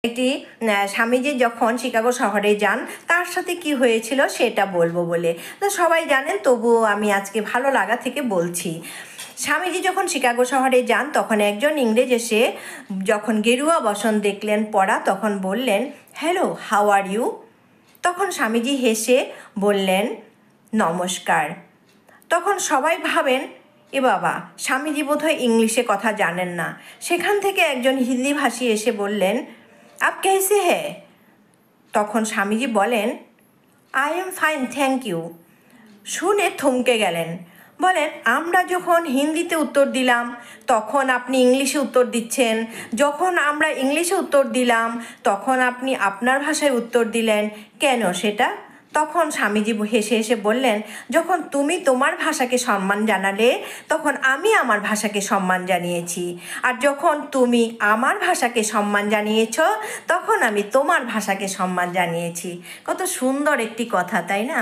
একটি স্বামীজি যখন শিকাগো শহরে যান তার সাথে কি হয়েছিল সেটা বলবো বলে। তো সবাই জানেন, তবুও আমি আজকে ভালো লাগা থেকে বলছি। স্বামীজি যখন শিকাগো শহরে যান তখন একজন ইংরেজ এসে যখন গেরুয়া বসন দেখলেন পরা, তখন বললেন, হ্যালো, হাউ আর ইউ? তখন স্বামীজি হেসে বললেন, নমস্কার। তখন সবাই ভাবেন, এ বাবা, স্বামীজি বোধহয় ইংলিশে কথা জানেন না। সেখান থেকে একজন হিন্দিভাষী এসে বললেন, আপ कैसे है? তখন স্বামীজি বলেন, I am fine, thank you. শুনে থমকে গেলেন, বলেন, আমরা যখন হিন্দিতে উত্তর দিলাম তখন আপনি ইংলিশে উত্তর দিচ্ছেন, যখন আমরা ইংলিশে উত্তর দিলাম তখন আপনি আপনার ভাষায় উত্তর দিলেন, কেন সেটা? তখন স্বামীজি হেসে হেসে বললেন, যখন তুমি তোমার ভাষাকে সম্মান জানালে তখন আমি আমার ভাষাকে সম্মান জানিয়েছি, আর যখন তুমি আমার ভাষাকে সম্মান জানিয়েছ তখন আমি তোমার ভাষাকে সম্মান জানিয়েছি। কত সুন্দর একটি কথা, তাই না?